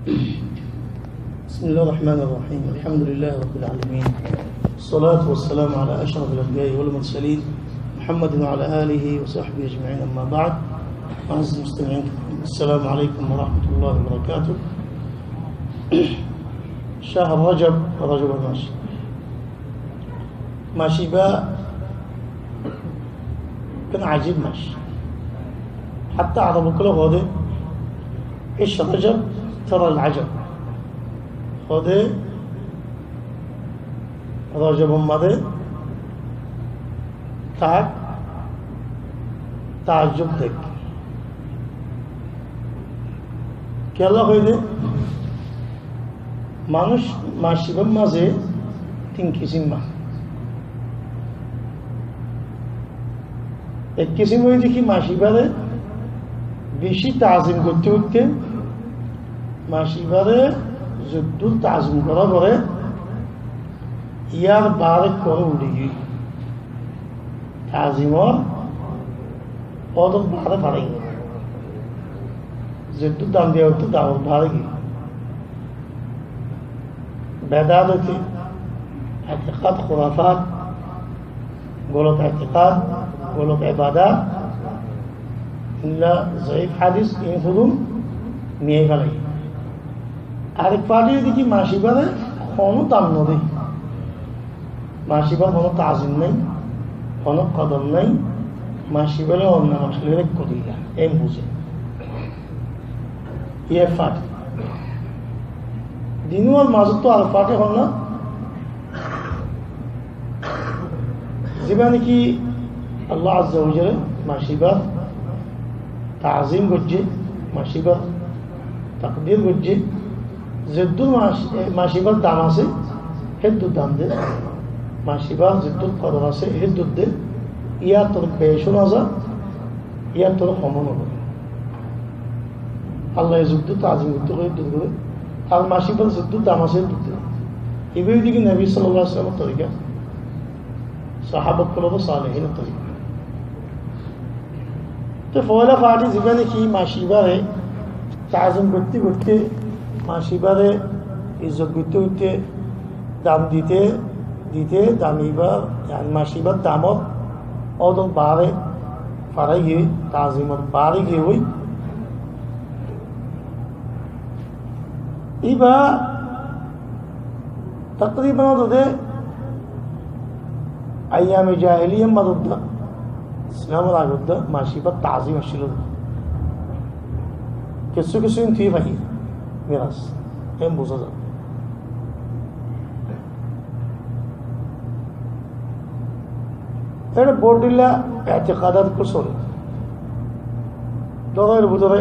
بسم الله الرحمن الرحيم. الحمد لله رب العالمين، الصلاة والسلام على أشرف الأنبياء والمرسلين محمد وعلى آله وصحبه أجمعين. أما بعد، أعزائي المستمعين، السلام عليكم ورحمة الله وبركاته. شهر رجب الماشي ماشي بقى كان عجيب ماشي، حتى عربوا كله غادي إيش رجب ترى العجب غادي رجب ماذا تعجب দেখ কেলা হইলে মানুষ মাসিবার মাঝে তিন কিসিম মা। এক কিসিম হয়ে দেখি মাসিবারে বেশি তাজিম করতে করতে মাসিবারে যদ্দুর তাজিম করা পরে ইয়ার বারে করে উঠে গিয়ে তাজিমর পদক বারে পারে যদ্দুর দাম দেওয়া হতো দামর বারে গিয়ে বেদাদতি اعتقاد خرافات غلط اعتقاد غلط عبادات إلا ضعيف حديث ينفذون নিয়ে ফেলে। আরেক পার্টি দেখি মাসিবারে কোনো দাম নেই, মাসিবার কোনো তাজিম নেই, কোনো কদম নেই, মাসিবারে অন্য মানুষের করি না এম বুঝে ইয়ে ফাটি দিনুয়ার মাজত তো আর ফাটে হল না যেবা নাকি আল্লাহ আজ্জা ওয়াজাল মাসিবার তাজিম করছে, মাসিবার তাকদীর করছে, যদ্দুর মাসিবার দাম আছে হেদ্দুর দাম দে, মাসিবার যদ্দুর কদর আছে হেদ্দুর দে, ইয়ার তোর বেশন আজা ইয়ার তোর কমন হবে। আল্লাহ যুদ্ধ তাজিম করতে করে দূর করে আর মাসিবার যদ্দুর দাম আছে হেদ্দুর দে। এভাবে দিকে নবী সাল্লাল্লাহু আলাইহি ওয়াসাল্লামের তরিকা, সাহাবাত সালেহিনের তরিকা। তো পয়লা পার্টি যেখানে কি মাসিবারে তাজিম করতে করতে মাসিবারে ইজ্জত করতে করতে দাম দিতে দিতে দামিবার মাসিবার দামত অদম বারে পারাই গিয়ে তাজিমত বারে গিয়ে ওই এবার তকরিবান ওদের আইয়ামে জাহেলিয়া মাদুদ্দা ইসলামের আগদ্দা মাসিবার তাজিম আসছিল কিছু কিছু তুই পাই মেরাজ এম বোঝা যায়। এটা বোর্ডিল্লা এতেকাদাত কুসল দলের ভিতরে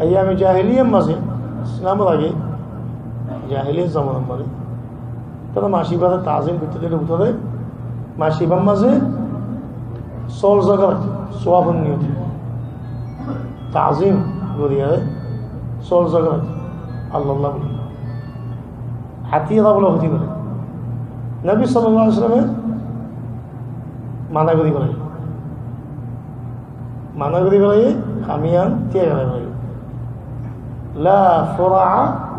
আইয়ামে জাহেলিয়ার মাঝে ইসলামের আগে জাহেলিয়ার জামানার মাঝে তারা মাসিবাদের তাজিম করতে দিলে ভিতরে মাসিবার মাঝে চল জায়গা সোয়াবন নিয়ত তাজিম গড়িয়ারে চল জায়গা আল্লাহ বলি হাতিয়া বলে হতে পারে। নবী সাল্লাল্লাহু আলাইহি ওয়াসাল্লামের মানাগরি করে খামিয়ান দিয়ে গেলে লা ফুরা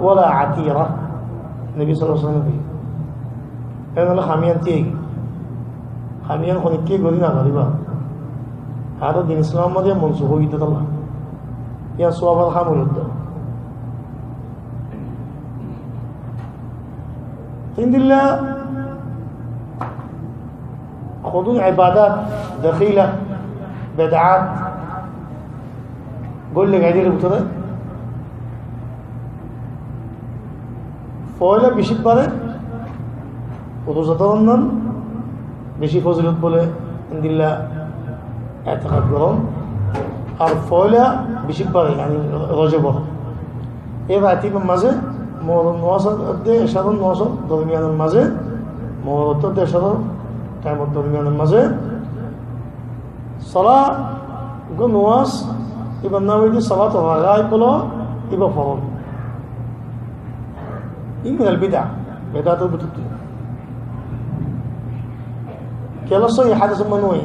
ওয়ালা আতিরা নবী সাল্লাল্লাহু আলাইহি ওয়াসাল্লাম এগুলো খামিয়ান দিয়ে খামিয়ান অনেককে গড়ি না ধরিবা আর দিন ইসলাম মধ্যে মনসুখ হয়ে দিতে না ইয়া সোয়াবার খামুল তিনদিল্লা خذون عبادات دخيلة بدعات قول لك عديل بطرة فولا بشي باره وضوزترنن بشي فضلت بوله عند الله اعتقاد قرون আর ফয়লা বেশি পারে يعني রজব এই রাতির মাঝে মোহরম নওয়াজের এশারুন নওয়াজ দরমিয়ানের মাঝে মোহরত এশারুন টাইমত দরমিয়ানের মাঝে সালা গো নওয়াজ ইবা নাওয়াইদি সালাত রাগাইব বলো ইবা ফরজ ইমিন আল বিদআ বেদাতুল বুতুত কেলা সহি হাদিস মানওয়ী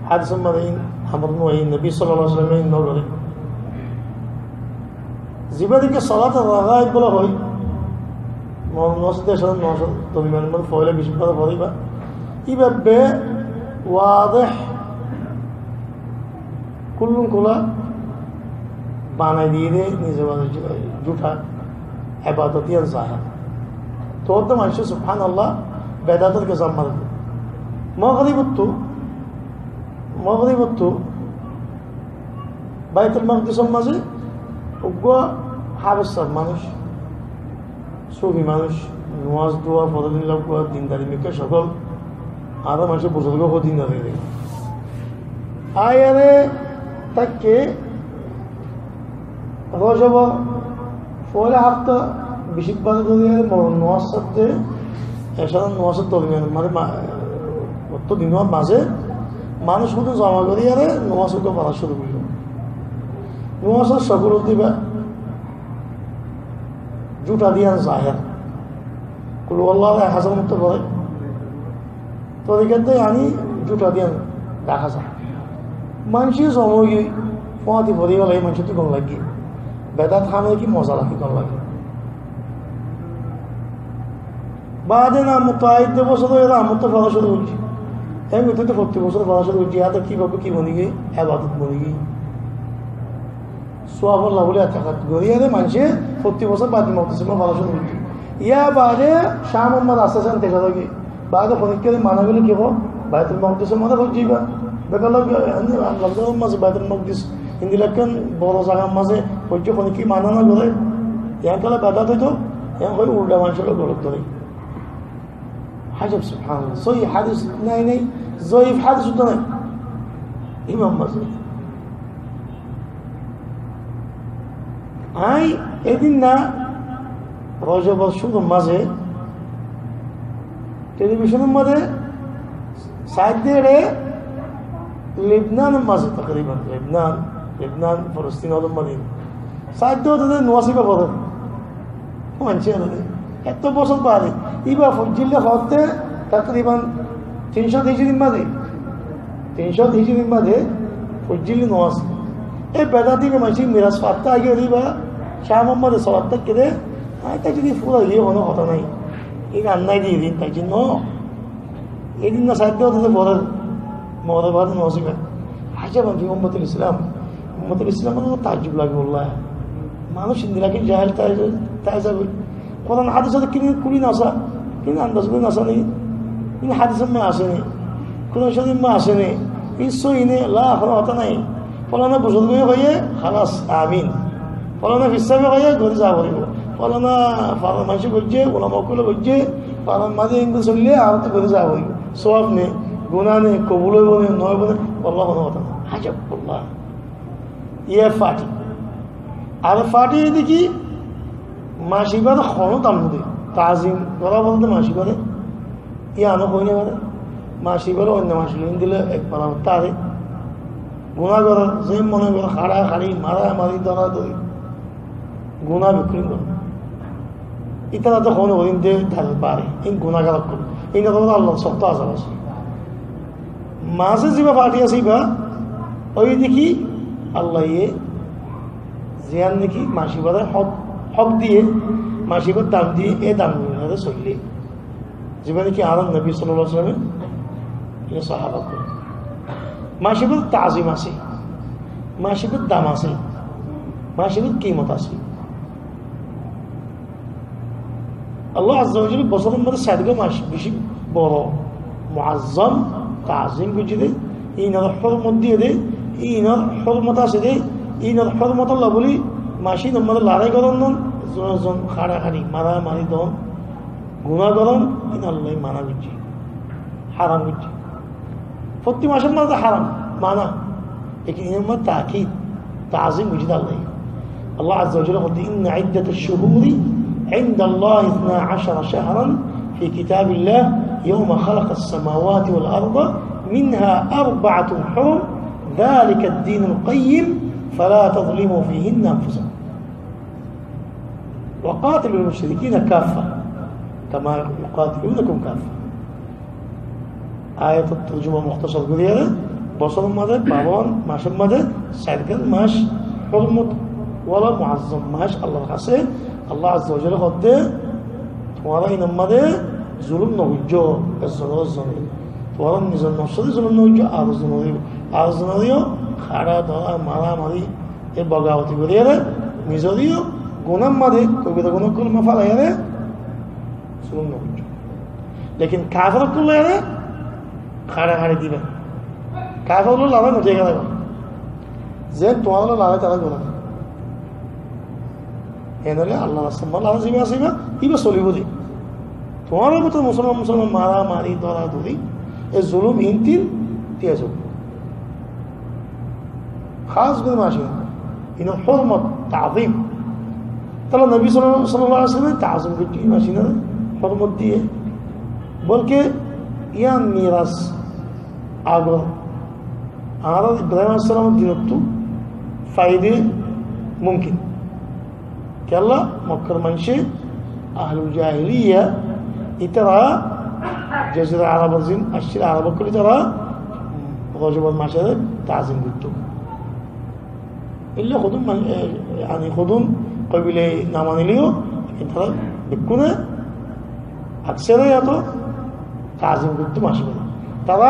حادث مرين حمر نوعي النبي صلى الله عليه وسلم نوره জিবাদিকে সালাত রাগায় বলা হয় নসদের সাথে নসদ তবিমানের মধ্যে ফয়লা বেশি কথা পড়িবা এইভাবে ওয়াদেহ কুল্লুম কোলা বানাই দিয়ে দেয় নিজে জুঠা এবাদতিয়ান জাহের তো তো মানুষ সুবহান আল্লাহ বেদাতের কে জাম্মার মগরিবত্তু বাইতুল মাকদিসের মাঝে উগ্র হাবেসার মানুষ সুফি মানুষ নামাজ দোয়া ফরদিন লাভ করা দিনদারি মেকে সকল আরো মানুষের বুজুর্গ হো দিনদারি দেয় আয়ারে তাকে রজব ফলে হাফতা বেশিরভাগ নামাজ সাথে এছাড়া নামাজের দরমিয়ান মানে অত দিনের মাঝে মানুষ মতো জমা করি আরে নামাজকে পড়া শুরু করল নামাজের সকল দিবা জুটা দিয়ান জাহের কুল আল্লাহ 1000 মতো করে তো এখানে আমি জুটা দিয়ান দেখা যায় মানুষের সময় পথে ভরে গেলে মানুষের তো কম লাগে বেদাত খামে কি মজা লাগে কম লাগে বাদে না মোতায়েদ বছর এরা আমার তো পড়া শুরু করছি আমি তো 40 বছর পড়া শুরু করছি হাতে কীভাবে কি বনি গিয়ে আবাদত বনি গিয়ে সোয়াবল্লাহ বলে থাকাত গড়িয়ারে মানুষে 40 বছর বাদ মতো পড়া শুরু করছি ইয়া বাদে শাহ মোহাম্মদ আসতেছেন দেখা লাগে বাদে ফরিককে মানা গেলে কি হোক বাইতুল মকদিসের মধ্যে হোক যাইবা বেকার লকডাউন মাঝে বাইতুল মকদিস হিন্দি লেখেন বড় জায়গার মাঝে হচ্ছে ফরিককে মানা না করে ইয়া কালে বেদাত হইতো ইয়া হয় উল্টা মানুষের গলত ধরে حجب سبحان الله صحيح حديث ناي ضعيف حديث ناي امام مسلم هاي এদিননা রজব শুধু মাঝে টেলিভিশনের মধ্যে সাইডে লেবনানের মাঝে তকরিবান লেবনান ফলস্তিন হল মানে সাইডে তাদের নোয়াসিবা পড়ে মানছে এত বছর পারে এবার ফজিল্লা হতে তকরিবান 300 হিজরি মাঝে ফজিল্লি নওয়াজ এই বেদাতি মানুষ মিরাজ ফাত্তা আগে দিবা শাহ মোহাম্মদ সলাত্তা কেড়ে তাই যদি পুরো ইয়ে কোনো কথা নাই এই রান্নাই দিয়ে দিন তাই জন্য এই দিন না সাহিত্য হতে বড় মহরবাদ নসিবা হাজা বাকি মোহাম্মদুল ইসলামের তাজ্জুব লাগে বললা মানুষ ইন্দিরাকে জাহেল তাই যাবে কোরআন হাদিসে কিনে কুড়ি নাসা কিনে আন্দাজ করে নাসা নেই কিনে হাদিসের মা আসেনি কোরআন শরীফ মা আসেনি ইসইনে লা হতা নাই ফলানা বুজুর্গ হয়ে খালাস আমিন ফলানা ফিসাবে হয়ে ঘরে যা করিব ফলানা মানুষ করছে ওলামকলে করছে ফালান মাঝে ইংরেজ চললে আর তো ঘরে যা করিব সব নেই গুণা নেই কবুল হইব নেই নয় বলে আল্লাহ কোনো কথা না হাজাব আল্লাহ ইয়ে ফাটি আর ফাটি দেখি মাসিবাদ ক্ষমতা আমাদের তাজিম করা বলতে মাসিবাদে আনো কইনে পারে মাসিবারও অন্য মাসি লোন দিলে একবার তারে গুণা করা যে মনে করে খাড়া খাড়ি মারামারি দরাদরি গুণা বিক্রি করে ইতারা তো কোনো ওদিন দিয়ে ধারে পারে এই গুণাগারক করে এই না তোমার আল্লাহ সপ্তাহ আসার আছে মাসে যেবা পার্টি আছে বা ওই দেখি আল্লাহ ইয়ে জিয়ান দেখি মাসিবাদের হক দিয়ে মাসিবার দাম দিয়ে এ দাম চললে যেভাবে কি আনন্দ নবী সাল্লাল্লাহু আলাইহি ওয়াসাল্লাম সাহাবা করে মাসিবার তাজিম আছে মাসিবার দাম আছে মাসিবার কিমত আছে আল্লাহ আজ্জা ওয়া জাল্লা বছরের মধ্যে 7টা মাস বেশি বড় মুআজ্জম তাজিম বুঝি দে ইনার হরমত দিয়ে দে ইনার হরমত আছে দে ইনার হরমত আল্লাহ বলি মাসি নম্বর লড়াই করেন নন জন খাড়াখাড়ি মারামারি দন গুণা গরম ইন আল্লাহ মানা বুঝছি হারাম বুঝছি প্রতি মাসের মধ্যে হারাম মানা लेकिन इनमें ताकीद ताज़ीम मुझे अल्लाह अज़्ज़ व जल्ल कहते हैं इन्न इद्दत अश-शुहूर عند الله 12 شهرا في كتاب الله يوم خلق السماوات والأرض منها 4 حرم ذلك الدين القيم فلا تظلموا فيهن أنفسكم وقاتلوا المشركين كافة كما يقاتلونكم كافة آية الترجمة مختصر قريرة بصر ماذا بابان ماشا ماذا سعدكن ماش حرمت ওয়ালা মুআজ্জাম মাস আল্লাহর কাছে আল্লাহ আযজা ওয়া জাল্লা হতে তোমারা ইনামাদে জুলুম নহুজ্জ এজজন তোমারা নিজের নফসে জুলুম নহুজ্জ আর জনদিও খাড়া ধরা মারামারি এ বগাবতি করিয়ে নিজেরও গুনাম মাদে কবিতা গুণ করলে মাফালাই জুলুম নহুজ্জ লেকিন কাফের করলে খাড়া খাড়ি দিবেন কাফের হলো লাভে উঠে গেল যে তোমার হলো লাভে তারা গুণা এনলে আল্লাহ রাস্তাম্মা লাভে জিবা আসিবা ইবা চলিব দি তোমার মতো মুসলমান মারা মারি ধরা ধরি এই জুলুম ইনতির দিয়ে যাব খাস করে মাসি ইন হুরমত তাযীম তাহলে নবী সাল্লাল্লাহু আলাইহি ওয়াসাল্লাম তাযীম করতে মাসি না হুরমত দিয়ে বলকে ইয়ান মিরাস আগর আর ইব্রাহিম আলাইহিস সালাম দিনতো ফায়দে মুমকিন কেলা মক্কার মানুষে আহলুল জাহিলিয়া ইতারা জাজিরা আরব জিন আশির আরব করে তারা রজব মাসে তাজিম করত ইল্লা খুদুম মানে খুদুম কবিলে না মানলেও তারা বিকুনে আকসারে এত তাজিম করত মাসে তারা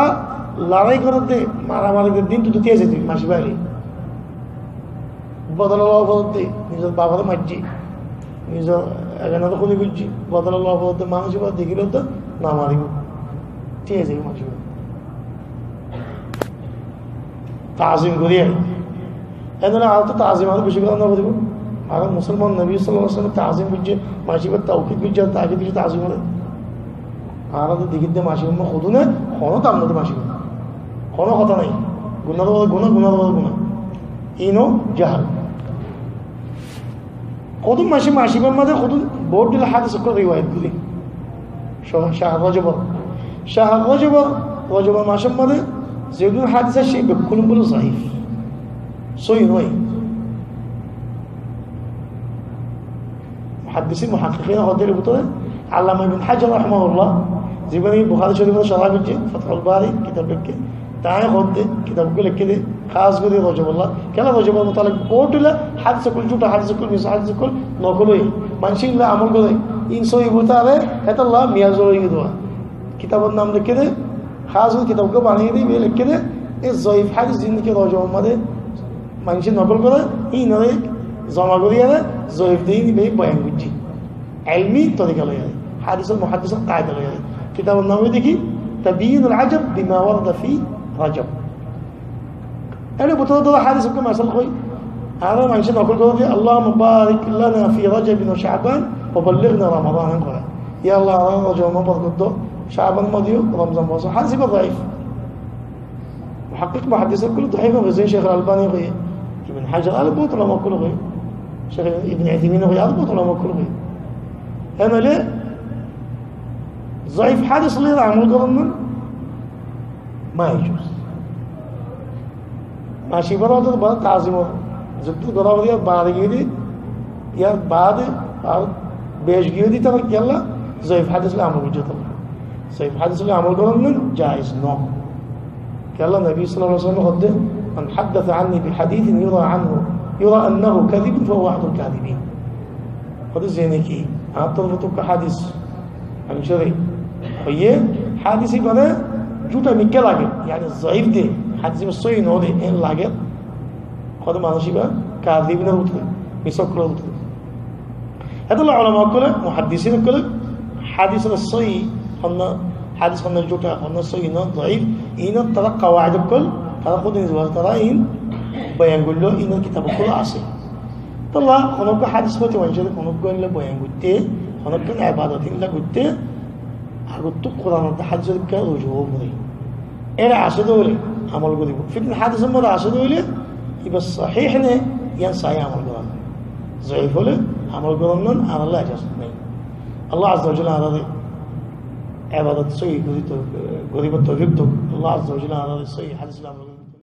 লড়াই করার দে মারামারিদের দিন তো দিয়ে যেত মাসি বাইরে বদল বলতে নিজের বাবার মারছি নিজের এখানে তো খুবই করছি বদল বলতে মানুষ দেখিল তো না মারিব ঠিক আছে মাসি তাজিম করিয়ে এখানে আর তো তাজিম আরো বেশি কথা না বলব আর মুসলমান নবী সাল্লাল্লাহু আলাইহি ওয়াসাল্লাম তাজিম করছে মাসিবার তাওকিদ করছে তাকে দিকে তাজিম করে আর তো দেখিতে মাসি খুদুনে কোনো দাম না মাসি কোনো কথা নাই গুণার গুণা ইনো জাহাল খুদুম মাসিবার মাঝে খুদুম বোর্ড দিলে হাদিস করে রিওয়ায়াত গুলি শাহ রজব মাসের মাঝে যেগুলো হাদিস আছে সেই ব্যক্তিগুলো যায়িফ সহিহ নয় মুহাদ্দিসিন মুহাক্কিকিন হদের ভিতরে আল্লামা ইবনে হাজার রাহিমাহুল্লাহ জীবনে বুখারী শরীফের শরহ করছে ফাতহুল বারি কিতাব লিখে তাই হতে কিতাবগুলো লিখে দে খাস করে রজবুল্লাহ কেন রজবুল মুতালিক বোর্ডলে হাদিস কুল জুটা হাদিস কুল নকলই মানসিকলা আমল করে ইনসই বুতারে এটা আল্লাহ মিয়াজুরি দোয়া কিতাবের নাম লিখে দে খাস করে কিতাবকে বানিয়ে দিয়ে লিখে দে এই যায়িফ হাদিস জিনকে রজব মধ্যে মানসিক নকল করে এই নয় জমা করিয়ে যায়িফ দিয়ে বে বয়ান করছি ইলমি তরিকা লয় হাদিসের মুহাদ্দিসের কায়দা লয় কিতাবের নামে দেখি তাবিয়ুল আজাব বিমা ওয়ারদা ফি রাজব এর ভিতরে তো হাদিস কে মাসাল কই আর মানুষ নকল করে দিয়ে আল্লাহুম্মা বারিক লানা ফি রাজব ওয়া শাবান ওয়া বাল্লিগনা রমাদান করে ইয়া আল্লাহ রজব মা বরকত দাও শাবান মদিও রমজান মাস হাদিস ضعيف محقق محدث كل ضعيف زي شيخ الألباني غي ابن حجر قال بوط لما كل غي شيخ ابن عثيمين غي قال بوط لما كل غي انا ليه ضعيف حادث اللي عمل قرن ما يجوز ماشي برضه بعد تعظيمه زبط قرار دي بعد يدي يا بعد بيش يدي ترى يلا ضعيف حادث اللي عمل وجهه ضعيف حادث اللي عمل قرن جائز نو قال النبي صلى الله عليه وسلم قد من حدث عني بحديث يرى أنه كذب فهو أحد الكاذبين هذا زينكي أطلبتك حديث عن شري وهي حادثي بنا جوتا مكة لاجل يعني الضعيف ده حادثي بالصوي نودي إن لاجل هذا ما نشيبه كاذبين روتله مسكر روتله هذا العلماء كله محدثين كله حادث الصوي هم حادث خلنا الجوتا خلنا الصوي ضعيف إن ترى قواعد الكل ترى خد نزول ترى إن بيان قول له إن الكتاب كله عصي طلع خنوك حادث فوتي وانجل خنوك قول له بيان قلت خنوك كن عبادات لا قلت قلت القرآن تحدث لك وجوه مري إلى عصدولي عمل قولي فكر حادث مرة عصدولي يبقى صحيح نه ينسى عمل قرآن ضعيف له عمل قرآن على الله جل الله عز وجل على عبادة سوي قريب التوفيق الله عز وجل على السوي حدث الأمر